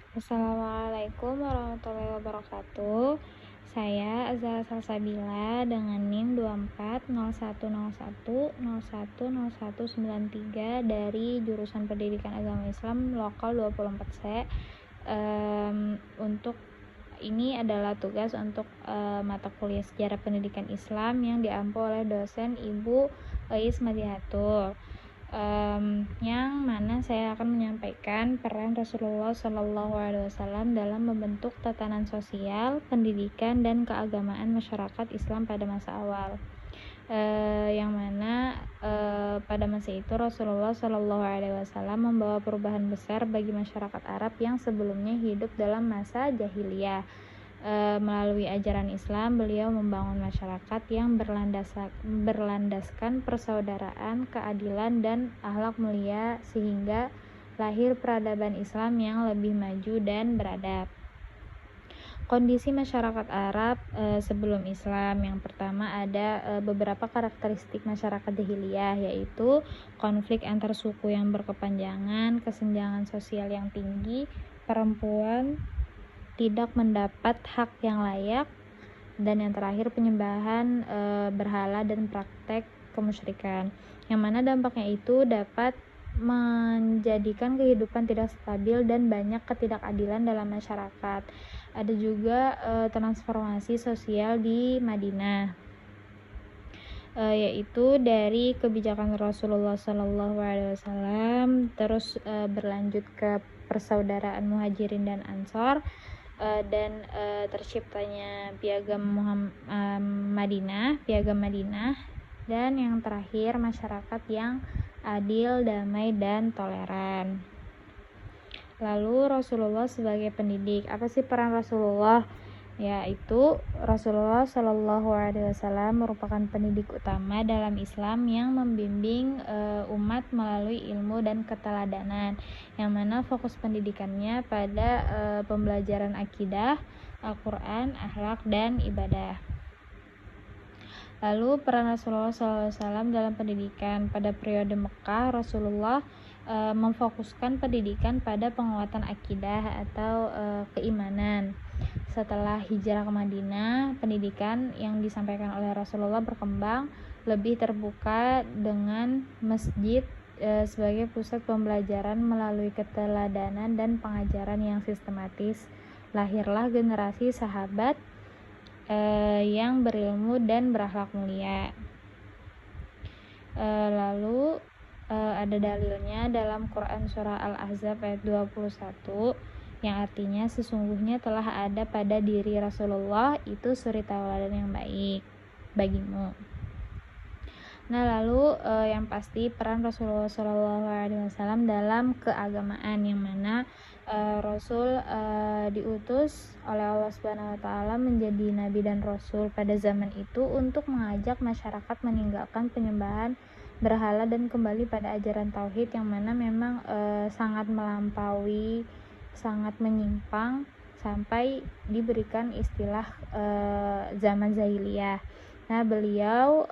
Assalamualaikum warahmatullahi wabarakatuh. Saya Azhar Salsabila dengan NIM 240101010193 dari jurusan Pendidikan Agama Islam Lokal 24C. Untuk ini adalah tugas untuk mata kuliah Sejarah Pendidikan Islam yang diampu oleh dosen Ibu Eis Madihatul. Yang mana saya akan menyampaikan peran Rasulullah SAW dalam membentuk tatanan sosial, pendidikan, dan keagamaan masyarakat Islam pada masa awal. Yang mana pada masa itu Rasulullah SAW membawa perubahan besar bagi masyarakat Arab yang sebelumnya hidup dalam masa jahiliyah. Melalui ajaran Islam, beliau membangun masyarakat yang berlandaskan persaudaraan, keadilan, dan akhlak mulia sehingga lahir peradaban Islam yang lebih maju dan beradab. Kondisi masyarakat Arab sebelum Islam. Yang pertama ada beberapa karakteristik masyarakat jahiliyah, yaitu konflik antar suku yang berkepanjangan, kesenjangan sosial yang tinggi, perempuan tidak mendapat hak yang layak, dan yang terakhir penyembahan berhala dan praktek kemusyrikan, yang mana dampaknya itu dapat menjadikan kehidupan tidak stabil dan banyak ketidakadilan dalam masyarakat. Ada juga transformasi sosial di Madinah, yaitu dari kebijakan Rasulullah SAW terus berlanjut ke persaudaraan Muhajirin dan Ansor, dan terciptanya piagam Madinah, dan yang terakhir masyarakat yang adil, damai, dan toleran. Lalu Rasulullah sebagai pendidik. Apa sih peran Rasulullah? Yaitu Rasulullah SAW merupakan pendidik utama dalam Islam yang membimbing umat melalui ilmu dan keteladanan, yang mana fokus pendidikannya pada pembelajaran akidah, Al-Quran, akhlak, dan ibadah. Lalu peran Rasulullah SAW dalam pendidikan. Pada periode Mekah, Rasulullah memfokuskan pendidikan pada penguatan akidah atau keimanan. Setelah hijrah ke Madinah, pendidikan yang disampaikan oleh Rasulullah berkembang lebih terbuka dengan masjid sebagai pusat pembelajaran melalui keteladanan dan pengajaran yang sistematis. Lahirlah generasi sahabat yang berilmu dan berakhlak mulia. Lalu ada dalilnya dalam Quran surah Al-Ahzab ayat 21, yang artinya sesungguhnya telah ada pada diri Rasulullah itu suri tauladan yang baik bagimu. Nah, lalu yang pasti peran Rasulullah SAW dalam keagamaan, yang mana Rasul diutus oleh Allah Subhanahu Wa Taala menjadi nabi dan rasul pada zaman itu untuk mengajak masyarakat meninggalkan penyembahan berhala dan kembali pada ajaran tauhid, yang mana memang sangat melampaui, sangat menyimpang sampai diberikan istilah zaman jahiliyah. Nah, beliau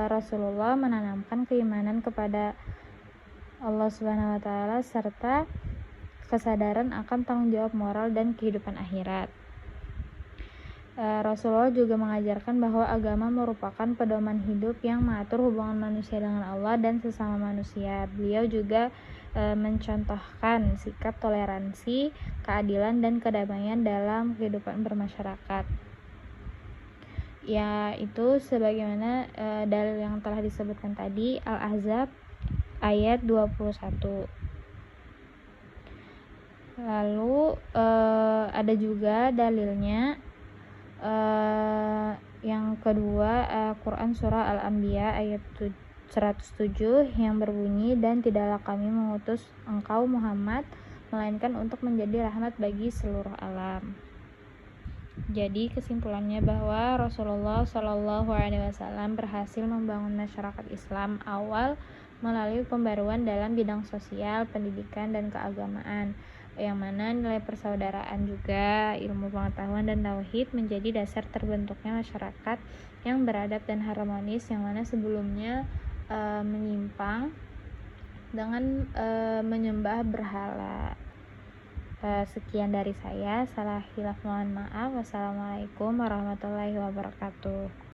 Rasulullah menanamkan keimanan kepada Allah Subhanahu Wa Taala serta kesadaran akan tanggung jawab moral dan kehidupan akhirat. Rasulullah juga mengajarkan bahwa agama merupakan pedoman hidup yang mengatur hubungan manusia dengan Allah dan sesama manusia. Beliau juga mencontohkan sikap toleransi, keadilan, dan kedamaian dalam kehidupan bermasyarakat, yaitu sebagaimana dalil yang telah disebutkan tadi, Al-Ahzab ayat 21. Lalu ada juga dalilnya yang kedua, Quran surah Al-Anbiya ayat 107 yang berbunyi, dan tidaklah kami mengutus engkau Muhammad melainkan untuk menjadi rahmat bagi seluruh alam. Jadi kesimpulannya bahwa Rasulullah SAW berhasil membangun masyarakat Islam awal melalui pembaruan dalam bidang sosial, pendidikan, dan keagamaan, yang mana nilai persaudaraan juga, ilmu pengetahuan, dan tauhid menjadi dasar terbentuknya masyarakat yang beradab dan harmonis, yang mana sebelumnya menyimpang dengan menyembah berhala. Sekian dari saya, salah hilaf mohon maaf. Wassalamualaikum warahmatullahi wabarakatuh.